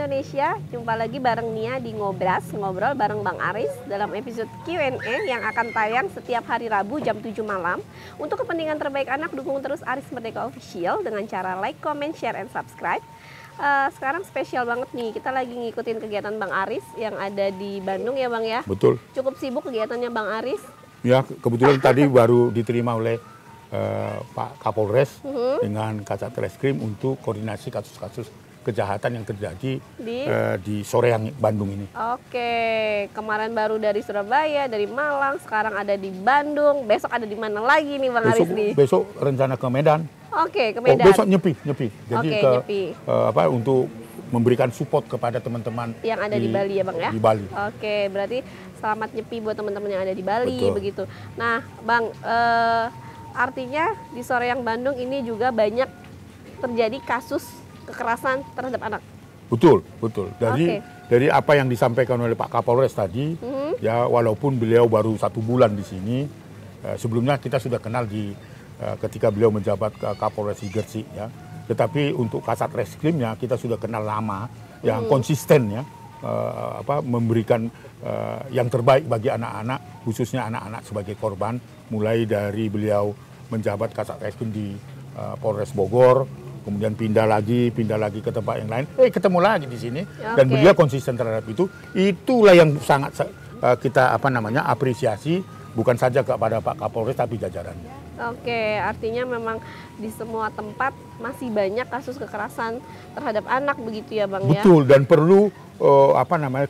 Indonesia, jumpa lagi bareng Nia di Ngobras, ngobrol bareng Bang Aris dalam episode Q&A yang akan tayang setiap hari Rabu jam 7 malam. Untuk kepentingan terbaik anak, dukung terus Aris Merdeka Official dengan cara like, comment, share, and subscribe. Sekarang spesial banget nih, kita lagi ngikutin kegiatan Bang Aris yang ada di Bandung ya Bang ya? Betul. Cukup sibuk kegiatannya Bang Aris? Ya, kebetulan tadi baru diterima oleh Pak Kapolres dengan Kasat Reskrim untuk koordinasi kasus-kasus kejahatan yang terjadi di Soreang Bandung ini. Oke, kemarin baru dari Surabaya, dari Malang, sekarang ada di Bandung. Besok ada di mana lagi nih Bang Aris nih? Besok rencana ke Medan. Oke, ke Medan. Besok nyepi. Jadi nyepi. Untuk memberikan support kepada teman-teman yang ada di Bali ya Bang ya? Di Bali. Oke, berarti selamat nyepi buat teman-teman yang ada di Bali. Betul. Begitu. Nah, Bang, artinya di Soreang Bandung ini juga banyak terjadi kasus kekerasan terhadap anak. Betul. Dari apa yang disampaikan oleh Pak Kapolres tadi, ya walaupun beliau baru 1 bulan di sini, sebelumnya kita sudah kenal ketika beliau menjabat Kapolres Gresik ya. Tetapi untuk Kasat Reskrimnya kita sudah kenal lama, yang konsisten ya, memberikan yang terbaik bagi anak-anak, khususnya anak-anak sebagai korban, mulai dari beliau menjabat Kasat Reskrim di Polres Bogor, kemudian pindah lagi ke tempat yang lain, ketemu lagi di sini, dan beliau konsisten terhadap itu. Itulah yang sangat kita apresiasi, bukan saja kepada Pak Kapolres tapi jajarannya. Oke, artinya memang di semua tempat masih banyak kasus kekerasan terhadap anak begitu ya Bang ya? Betul, dan perlu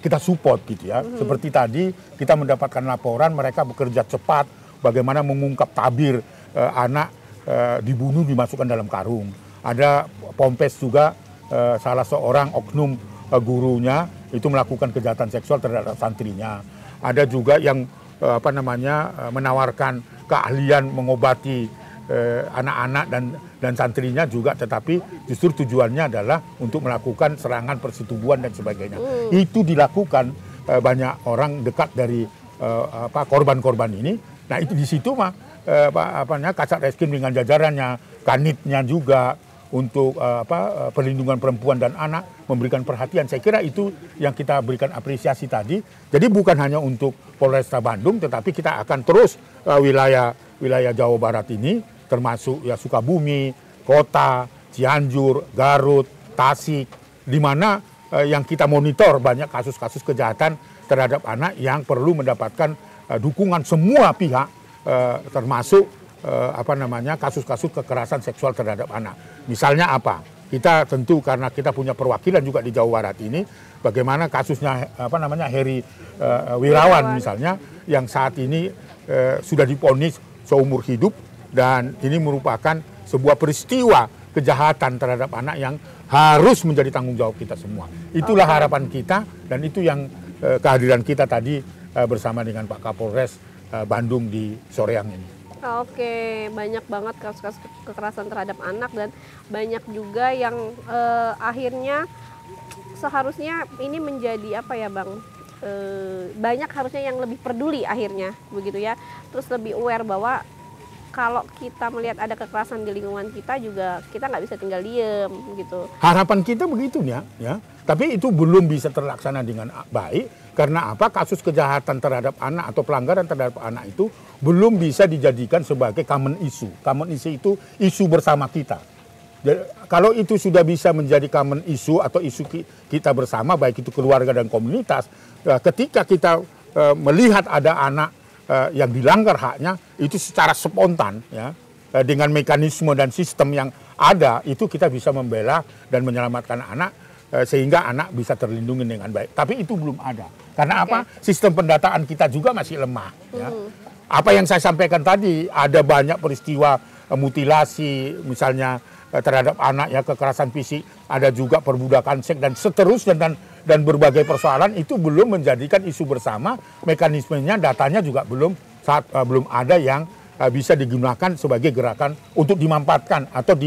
kita support gitu ya. Seperti tadi kita mendapatkan laporan mereka bekerja cepat bagaimana mengungkap tabir anak dibunuh dimasukkan dalam karung. Ada Pompes juga salah seorang oknum gurunya itu melakukan kejahatan seksual terhadap santrinya. Ada juga yang menawarkan keahlian mengobati anak-anak dan santrinya juga, tetapi justru tujuannya adalah untuk melakukan serangan persetubuhan dan sebagainya. Itu dilakukan banyak orang dekat dari korban-korban ini. Nah itu di situ Kasat Reskrim dengan jajarannya, Kanitnya juga untuk perlindungan perempuan dan anak memberikan perhatian. Saya kira itu yang kita berikan apresiasi tadi. Jadi bukan hanya untuk Polresta Bandung, tetapi kita akan terus wilayah Jawa Barat ini, termasuk ya Sukabumi, Kota, Cianjur, Garut, Tasik, di mana yang kita monitor banyak kasus-kasus kejahatan terhadap anak yang perlu mendapatkan dukungan semua pihak, termasuk kasus-kasus kekerasan seksual terhadap anak. Misalnya apa? Kita tentu karena kita punya perwakilan juga di Jawa Barat ini, bagaimana kasusnya Heri Wirawan misalnya, yang saat ini sudah divonis seumur hidup, dan ini merupakan sebuah peristiwa kejahatan terhadap anak yang harus menjadi tanggung jawab kita semua. Itulah harapan kita, dan itu yang kehadiran kita tadi bersama dengan Pak Kapolres Bandung di Soreang ini. Oke, banyak banget kasus-kasus kekerasan terhadap anak, dan banyak juga yang akhirnya seharusnya ini menjadi Bang? Banyak harusnya yang lebih peduli akhirnya, begitu ya. Terus lebih aware bahwa kalau kita melihat ada kekerasan di lingkungan kita juga, kita nggak bisa tinggal diem gitu. Harapan kita begitu ya. Tapi itu belum bisa terlaksana dengan baik. Karena kasus kejahatan terhadap anak atau pelanggaran terhadap anak itu belum bisa dijadikan sebagai common issue. Common issue itu isu bersama kita. Jadi, kalau itu sudah bisa menjadi common issue atau isu kita bersama, baik itu keluarga dan komunitas, ketika kita melihat ada anak yang dilanggar haknya, itu secara spontan ya, dengan mekanisme dan sistem yang ada, itu kita bisa membela dan menyelamatkan anak, sehingga anak bisa terlindungi dengan baik. Tapi itu belum ada. Karena sistem pendataan kita juga masih lemah. Ya. Apa yang saya sampaikan tadi, ada banyak peristiwa mutilasi, misalnya terhadap anak ya, kekerasan fisik, ada juga perbudakan seks dan seterusnya, dan berbagai persoalan itu belum menjadikan isu bersama. Mekanismenya, datanya juga belum ada yang bisa digunakan sebagai gerakan untuk dimanfaatkan atau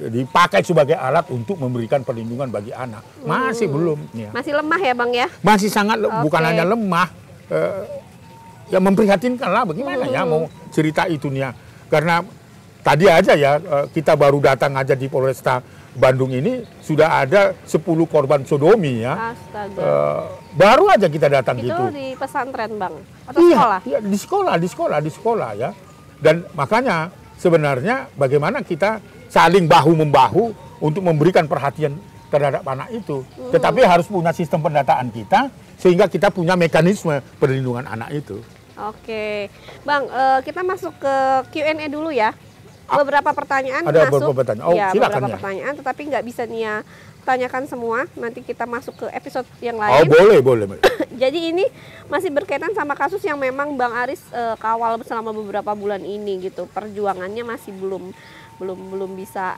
dipakai sebagai alat untuk memberikan perlindungan bagi anak. Masih belum. Ya. Masih lemah ya Bang ya? Masih sangat, bukan hanya lemah, ya memprihatinkan lah, bagaimana ya mau cerita itu nih ya. Karena tadi aja ya, kita baru datang aja di Polresta Bandung ini sudah ada 10 korban sodomi ya. Astaga. Baru aja kita datang Itu gitu. di pesantren Bang? Atau Iya, sekolah? iya, di sekolah ya. Dan makanya sebenarnya bagaimana kita saling bahu-membahu untuk memberikan perhatian terhadap anak itu. Tetapi harus punya sistem pendataan kita sehingga kita punya mekanisme perlindungan anak itu. Oke, Bang, kita masuk ke Q&A dulu ya. Beberapa pertanyaan Ada masuk. beberapa pertanyaan. Oh, Ya, silakan beberapa ya. pertanyaan, tetapi nggak bisa Nia tanyakan semua. Nanti kita masuk ke episode yang Oh, lain. boleh. Jadi ini masih berkaitan sama kasus yang memang Bang Aris kawal selama beberapa bulan ini gitu. Perjuangannya masih belum bisa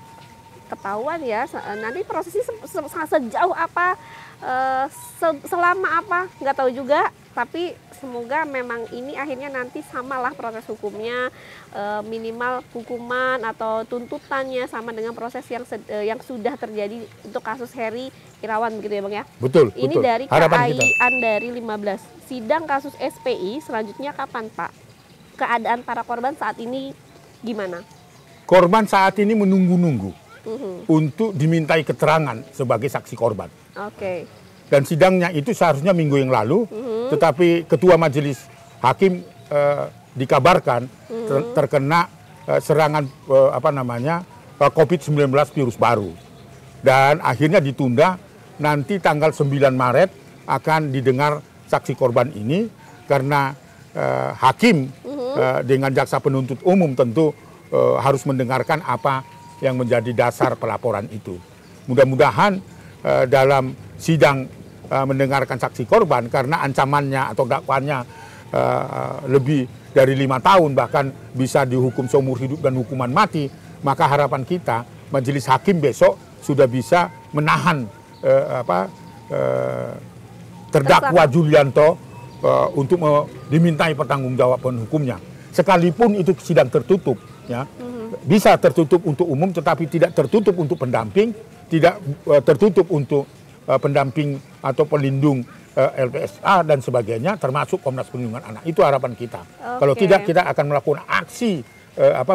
ketahuan ya. Nanti prosesnya sejauh apa, selama apa, nggak tahu juga. Tapi semoga memang ini akhirnya nanti samalah proses hukumnya, minimal hukuman atau tuntutannya sama dengan proses yang sudah terjadi untuk kasus Heri Irawan begitu ya Bang ya. Betul. Ini dari Harapan kita. KAI Andari 15. Sidang kasus SPI selanjutnya kapan Pak? Keadaan para korban saat ini gimana? Korban saat ini menunggu-nunggu untuk dimintai keterangan sebagai saksi korban. Oke. Dan sidangnya itu seharusnya minggu yang lalu, tetapi Ketua Majelis Hakim dikabarkan terkena serangan COVID-19 virus baru. Dan akhirnya ditunda, nanti tanggal 9 Maret akan didengar saksi korban ini, karena hakim dengan jaksa penuntut umum tentu harus mendengarkan apa yang menjadi dasar pelaporan itu. Mudah-mudahan dalam sidang mendengarkan saksi korban, karena ancamannya atau dakwaannya lebih dari 5 tahun, bahkan bisa dihukum seumur hidup dan hukuman mati, maka harapan kita majelis hakim besok sudah bisa menahan terdakwa Julianto untuk dimintai pertanggungjawaban hukumnya. Sekalipun itu sidang tertutup, ya, bisa tertutup untuk umum, tetapi tidak tertutup untuk pendamping, tidak tertutup untuk pendamping atau pelindung LPSA dan sebagainya, termasuk Komnas Perlindungan Anak. Itu harapan kita. Oke. Kalau tidak, kita akan melakukan aksi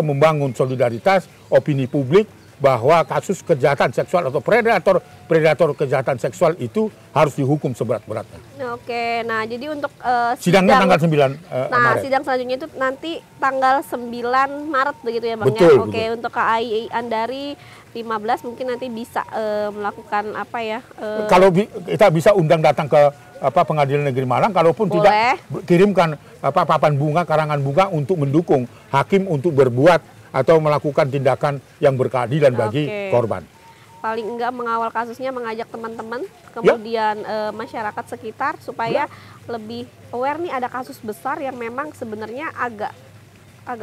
membangun solidaritas opini publik bahwa kasus kejahatan seksual atau predator kejahatan seksual itu harus dihukum seberat-beratnya. Oke, nah jadi untuk Sidangnya tanggal 9 Nah, Maret. sidang selanjutnya itu nanti tanggal 9 Maret begitu ya Bang Betul, ya. Oke, betul. untuk KAI Andari 15 mungkin nanti bisa melakukan apa ya? Kalau kita bisa undang datang ke Pengadilan Negeri Malang, kalaupun Boleh. tidak, kirimkan papan bunga, karangan bunga untuk mendukung hakim untuk berbuat atau melakukan tindakan yang berkeadilan bagi Oke. korban. Paling enggak mengawal kasusnya, mengajak teman-teman, kemudian masyarakat sekitar supaya lebih aware nih ada kasus besar yang memang sebenarnya agak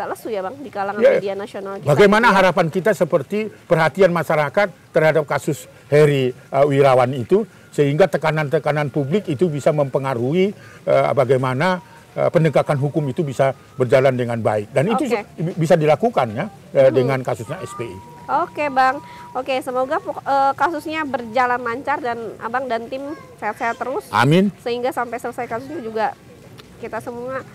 lesu ya Bang di kalangan Ya. media nasional kita. Bagaimana gitu ya. harapan kita seperti perhatian masyarakat terhadap kasus Heri Wirawan itu, sehingga tekanan-tekanan publik itu bisa mempengaruhi bagaimana penegakan hukum itu bisa berjalan dengan baik. Dan itu Oke. bisa dilakukan ya dengan kasusnya SPI. Oke Bang, oke semoga kasusnya berjalan lancar dan Abang dan tim sehat-sehat terus. Amin. Sehingga sampai selesai kasusnya juga kita semua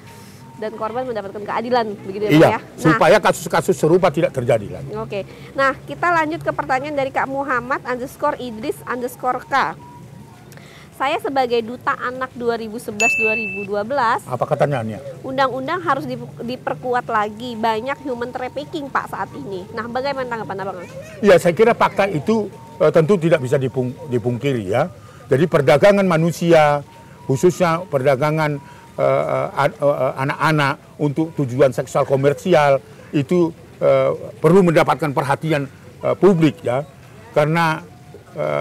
dan korban mendapatkan keadilan begitu ya Iya, Bang ya. Nah, supaya kasus-kasus serupa tidak terjadi lagi. oke. Nah, kita lanjut ke pertanyaan dari Kak Muhammad _Idris_K. Saya sebagai duta anak 2011-2012, Apa katanya Nia? undang-undang harus diperkuat lagi, banyak human trafficking Pak saat ini. Nah, bagaimana tanggapan Abang? Ya, saya kira fakta itu tentu tidak bisa dipungkiri ya. Jadi perdagangan manusia, khususnya perdagangan anak-anak untuk tujuan seksual komersial itu perlu mendapatkan perhatian publik ya. Karena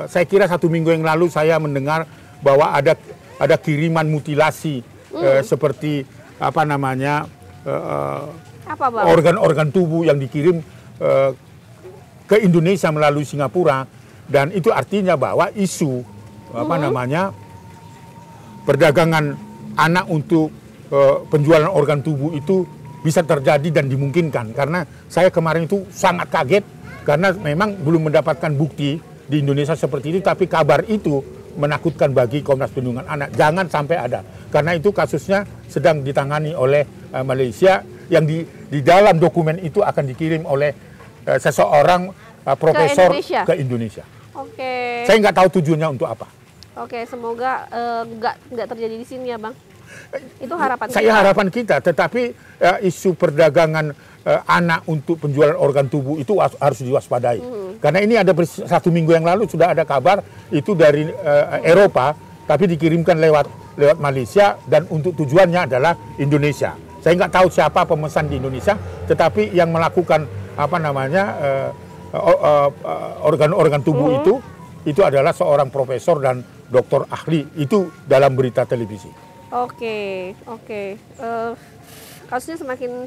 saya kira 1 minggu yang lalu saya mendengar bahwa ada kiriman mutilasi seperti Apa Bang? organ-organ tubuh yang dikirim ke Indonesia melalui Singapura, dan itu artinya bahwa isu perdagangan anak untuk penjualan organ tubuh itu bisa terjadi dan dimungkinkan. Karena saya kemarin itu sangat kaget karena memang belum mendapatkan bukti di Indonesia seperti itu, tapi kabar itu menakutkan bagi Komnas Perlindungan Anak. Jangan sampai ada, karena itu kasusnya sedang ditangani oleh Malaysia, yang di dalam dokumen itu akan dikirim oleh seseorang profesor Indonesia? ke Indonesia. Oke. Saya nggak tahu tujuannya untuk apa. Oke, semoga nggak terjadi di sini ya, Bang. Itu harapan Saya kita. harapan kita, tetapi isu perdagangan anak untuk penjualan organ tubuh itu harus diwaspadai. Karena ini ada 1 minggu yang lalu sudah ada kabar itu dari Eropa, tapi dikirimkan lewat Malaysia dan untuk tujuannya adalah Indonesia. Saya nggak tahu siapa pemesan di Indonesia, tetapi yang melakukan apa namanya organ-organ tubuh itu adalah seorang profesor dan dokter ahli, itu dalam berita televisi. Oke. Kasusnya semakin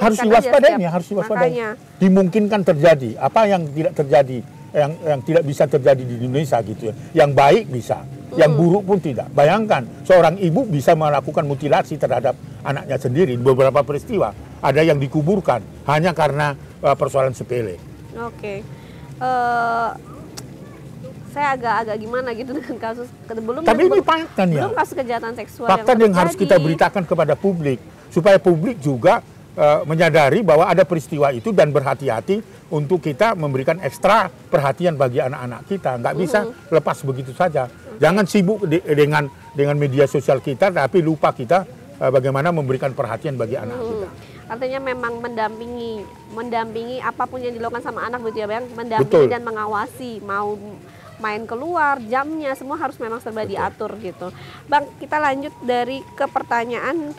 Harus diwaspadai, harus diwaspadai. Makanya. Dimungkinkan terjadi. Apa yang tidak terjadi, yang tidak bisa terjadi di Indonesia gitu ya. Yang baik bisa, yang buruk pun tidak. Bayangkan seorang ibu bisa melakukan mutilasi terhadap anaknya sendiri. Beberapa peristiwa ada yang dikuburkan hanya karena persoalan sepele. Oke. Saya agak gimana gitu dengan kasus Tapi ini fakta ya. Belum kasus kejahatan seksual Fakta yang harus kita beritakan kepada publik supaya publik juga menyadari bahwa ada peristiwa itu dan berhati-hati untuk kita memberikan ekstra perhatian bagi anak-anak kita. Nggak bisa lepas begitu saja. Jangan sibuk dengan media sosial kita tapi lupa kita bagaimana memberikan perhatian bagi anak kita. Artinya memang mendampingi apapun yang dilakukan sama anak begitu ya, Bang. Mendampingi Betul. dan mengawasi, mau main keluar, jamnya semua harus memang serba diatur gitu. Bang, kita lanjut ke pertanyaan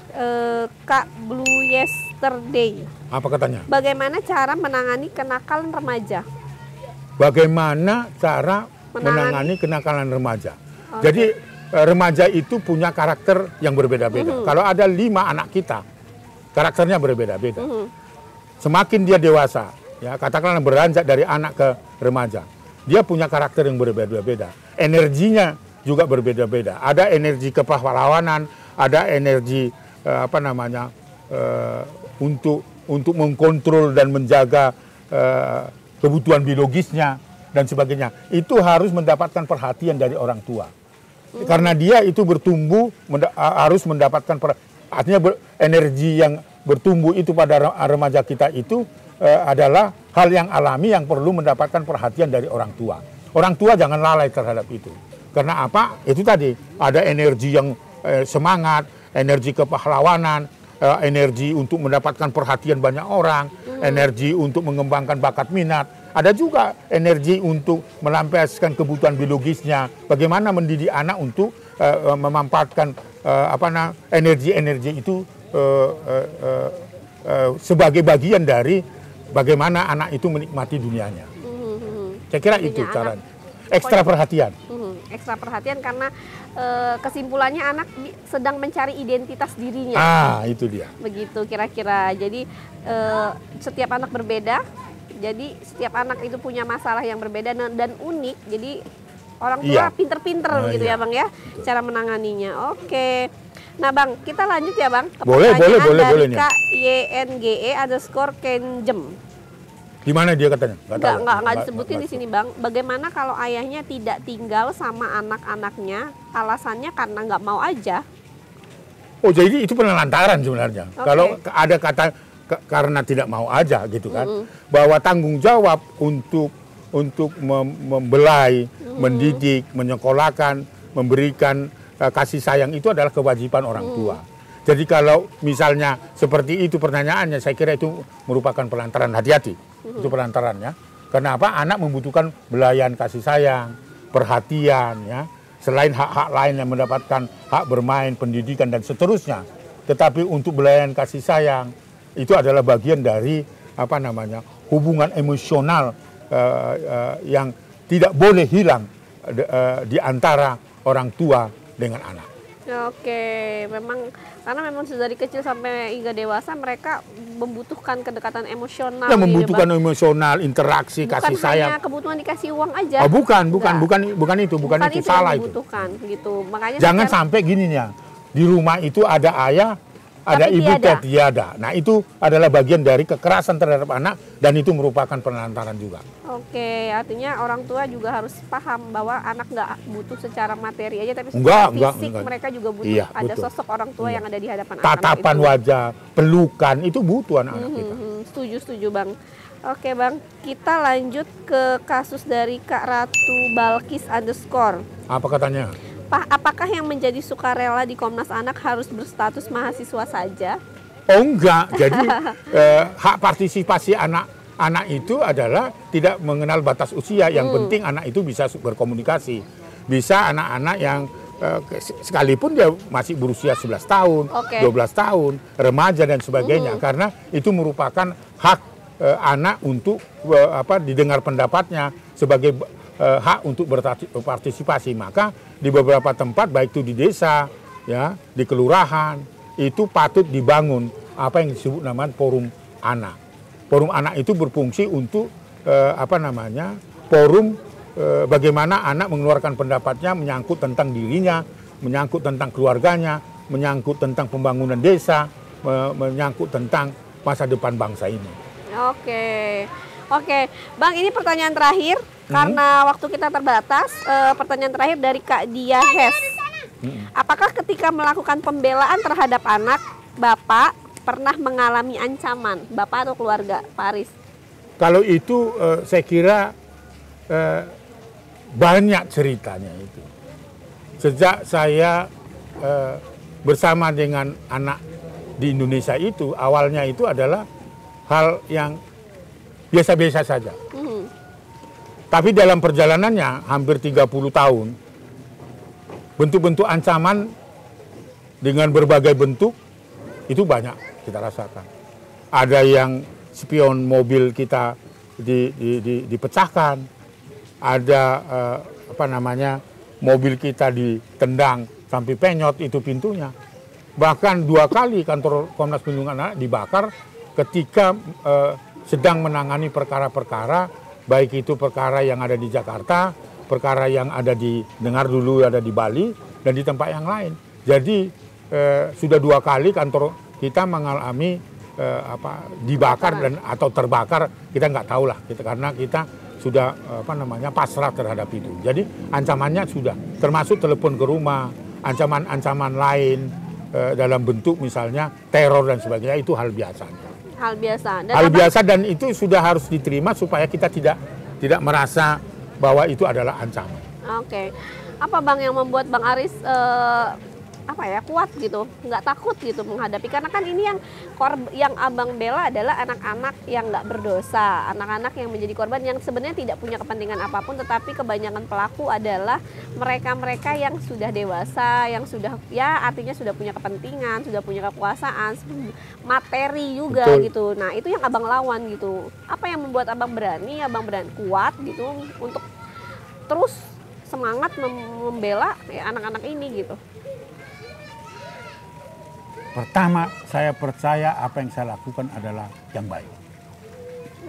Kak Blue Yesterday. Apa katanya? Bagaimana cara menangani kenakalan remaja? Bagaimana cara menangani kenakalan remaja? Jadi remaja itu punya karakter yang berbeda-beda. Kalau ada 5 anak kita, karakternya berbeda-beda. Semakin dia dewasa, ya katakanlah beranjak dari anak ke remaja, dia punya karakter yang berbeda-beda. Energinya juga berbeda-beda. Ada energi kepahlawanan, ada energi untuk mengkontrol dan menjaga kebutuhan biologisnya dan sebagainya. Itu harus mendapatkan perhatian dari orang tua. Karena dia itu bertumbuh harus mendapatkan artinya energi yang bertumbuh itu pada remaja kita itu adalah hal yang alami yang perlu mendapatkan perhatian dari orang tua. Orang tua jangan lalai terhadap itu. Karena apa? Itu tadi ada energi yang semangat, energi kepahlawanan, energi untuk mendapatkan perhatian banyak orang, energi untuk mengembangkan bakat minat. Ada juga energi untuk melampiaskan kebutuhan biologisnya. Bagaimana mendidik anak untuk memanfaatkan energi-energi itu sebagai bagian dari bagaimana anak itu menikmati dunianya. Saya kira itu caranya. Ekstra perhatian. Ekstra perhatian karena kesimpulannya anak sedang mencari identitas dirinya. Itu dia. Begitu kira-kira. Jadi setiap anak berbeda. Jadi setiap anak itu punya masalah yang berbeda dan unik. Jadi orang tua pinter-pinter gitu ya Bang ya. Betul. Cara menanganinya. Oke. Nah Bang, kita lanjut ya Bang. Boleh dari Kak YNGE_Kenjem. Gimana dia katanya? Nggak disebutin di sini Bang. Bagaimana kalau ayahnya tidak tinggal sama anak-anaknya, alasannya karena nggak mau aja? Oh jadi itu penelantaran sebenarnya. Kalau ada kata karena tidak mau aja gitu kan, bahwa tanggung jawab untuk membelai, mendidik, menyekolahkan, memberikan kasih sayang itu adalah kewajiban orang tua. Jadi kalau misalnya seperti itu pertanyaannya, saya kira itu merupakan pelantaran. Hati-hati, itu pelantarannya. Kenapa? Anak membutuhkan belayan kasih sayang, perhatian, ya. Selain hak-hak lain yang mendapatkan hak bermain, pendidikan dan seterusnya. Tetapi untuk belayan kasih sayang itu adalah bagian dari hubungan emosional yang tidak boleh hilang di antara orang tua dengan anak. Oke, karena memang dari kecil sampai hingga dewasa mereka membutuhkan kedekatan emosional. Ya, membutuhkan emosional, interaksi, kasih sayang. Bukan hanya kebutuhan dikasih uang aja. Bukan itu salah itu. Gitu. Makanya jangan sampai gininya. Di rumah itu ada ayah, ada ibu tiada. Nah itu adalah bagian dari kekerasan terhadap anak dan itu merupakan penelantaran juga. Oke, artinya orang tua juga harus paham bahwa anak nggak butuh secara materi aja, tapi secara fisik mereka juga butuh ada sosok orang tua yang ada di hadapan anak. Tatapan wajah, pelukan itu butuh anak-anak kita. Setuju Bang. Oke Bang, kita lanjut ke kasus dari Kak Ratu Balkis _ Apa katanya? Pak, apakah yang menjadi sukarela di Komnas Anak harus berstatus mahasiswa saja? Oh enggak, jadi hak partisipasi anak-anak itu adalah tidak mengenal batas usia. Yang penting anak itu bisa berkomunikasi. Bisa anak-anak yang sekalipun dia masih berusia 11 tahun, 12 tahun, remaja dan sebagainya. Karena itu merupakan hak anak untuk didengar pendapatnya sebagai hak untuk berpartisipasi. Maka di beberapa tempat baik itu di desa, ya, di kelurahan, itu patut dibangun apa yang disebut namanya forum anak. Forum anak itu berfungsi untuk forum bagaimana anak mengeluarkan pendapatnya menyangkut tentang dirinya, menyangkut tentang keluarganya, menyangkut tentang pembangunan desa, menyangkut tentang masa depan bangsa ini. Oke, Bang, ini pertanyaan terakhir karena waktu kita terbatas. Pertanyaan terakhir dari Kak Dia Hes. Apakah ketika melakukan pembelaan terhadap anak, Bapak pernah mengalami ancaman, Bapak atau keluarga, Pak Aris? Kalau itu saya kira banyak ceritanya itu. Sejak saya bersama dengan anak di Indonesia itu, awalnya itu adalah hal yang biasa-biasa saja. Tapi dalam perjalanannya hampir 30 tahun, bentuk-bentuk ancaman dengan berbagai bentuk itu banyak kita rasakan. Ada yang spion mobil kita dipecahkan, ada mobil kita ditendang sampai penyot itu pintunya. Bahkan 2 kali kantor Komnas Perlindungan Anak dibakar ketika sedang menangani perkara-perkara, baik itu perkara yang ada di Jakarta, perkara yang ada dengar dulu ada di Bali, dan di tempat yang lain. Jadi sudah 2 kali kantor kita mengalami dibakar dan atau terbakar, kita nggak tahu lah, karena kita sudah pasrah terhadap itu. Jadi ancamannya sudah, termasuk telepon ke rumah, ancaman-ancaman lain dalam bentuk misalnya teror dan sebagainya, itu hal biasa. Hal biasa dan itu sudah harus diterima supaya kita tidak merasa bahwa itu adalah ancaman. Oke. Apa Bang yang membuat Bang Aris kuat gitu, nggak takut gitu menghadapi, karena kan ini yang Abang bela adalah anak-anak yang nggak berdosa, anak-anak yang menjadi korban yang sebenarnya tidak punya kepentingan apapun, tetapi kebanyakan pelaku adalah mereka-mereka yang sudah dewasa, yang sudah artinya sudah punya kepentingan, sudah punya kekuasaan, materi juga. Betul. Gitu. Nah itu yang Abang lawan gitu. Apa yang membuat Abang berani kuat gitu untuk terus semangat membela anak-anak ini gitu? Pertama, saya percaya apa yang saya lakukan adalah yang baik.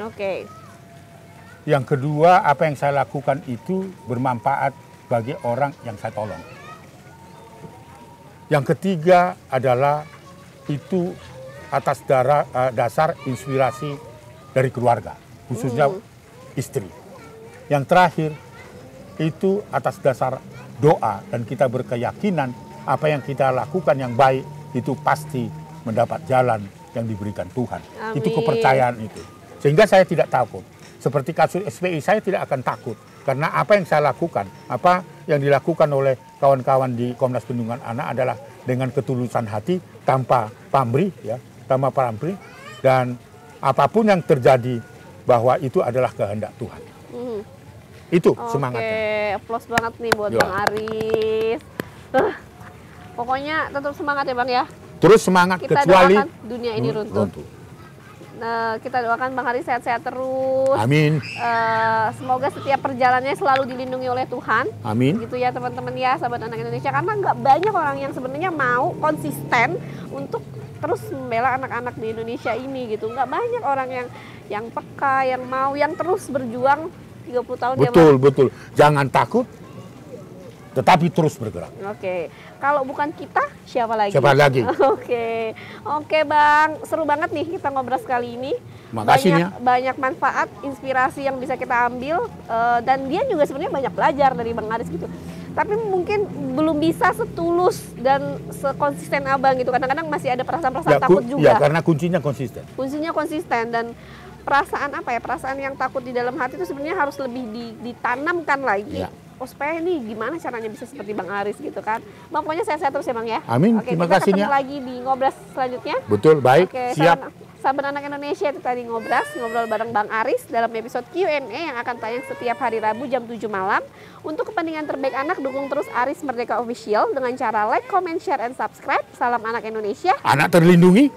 Oke. Yang kedua, apa yang saya lakukan itu bermanfaat bagi orang yang saya tolong. Yang ketiga adalah itu atas dasar inspirasi dari keluarga, khususnya istri. Yang terakhir, itu atas dasar doa dan kita berkeyakinan apa yang kita lakukan yang baik itu pasti mendapat jalan yang diberikan Tuhan. Amin. Itu kepercayaan itu. Sehingga saya tidak takut. Seperti kasus SPI, saya tidak akan takut. Karena apa yang saya lakukan, apa yang dilakukan oleh kawan-kawan di Komnas Perlindungan Anak adalah dengan ketulusan hati, tanpa pamrih, tanpa pamrih. Dan apapun yang terjadi, bahwa itu adalah kehendak Tuhan. Itu semangatnya. Oke, applause banget nih buat Bang Aris. Pokoknya tetap semangat ya Bang ya. Terus semangat, kita kecuali doakan dunia ini runtuh. Nah, kita doakan Bang Aris sehat-sehat terus. Amin. Semoga setiap perjalanannya selalu dilindungi oleh Tuhan. Amin. Gitu ya teman-teman ya, sahabat anak Indonesia. Karena nggak banyak orang yang sebenarnya mau konsisten untuk terus membela anak-anak di Indonesia ini gitu. Nggak banyak orang yang peka, yang mau, yang terus berjuang 30 tahun. Betul. Jangan takut, tetapi terus bergerak. Oke. Kalau bukan kita, siapa lagi? Oke Bang, seru banget nih kita ngobrol sekali ini. Makasih banyak manfaat, inspirasi yang bisa kita ambil, dan dia juga sebenarnya banyak belajar dari Bang Aris gitu. Tapi mungkin belum bisa setulus dan sekonsisten Abang gitu. Kadang-kadang masih ada perasaan-perasaan takut juga. Ya, karena kuncinya konsisten. Kuncinya konsisten dan perasaan apa ya, perasaan yang takut di dalam hati itu sebenarnya harus lebih ditanamkan lagi. Ya. Oh, supaya nih gimana caranya bisa seperti Bang Aris gitu kan. Bang, pokoknya sehat-sehat terus ya Bang ya. Amin, Oke, terima kita kasih, ketemu Nia. lagi di Ngobras selanjutnya. Betul, baik, Oke, siap. sahabat anak Indonesia, itu tadi ngobrol bareng Bang Aris dalam episode Q&A yang akan tayang setiap hari Rabu jam 7 malam. Untuk kepentingan terbaik anak, dukung terus Aris Merdeka Official dengan cara like, comment, share, and subscribe. Salam anak Indonesia. Anak terlindungi,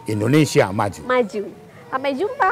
Indonesia maju. Maju. Sampai jumpa.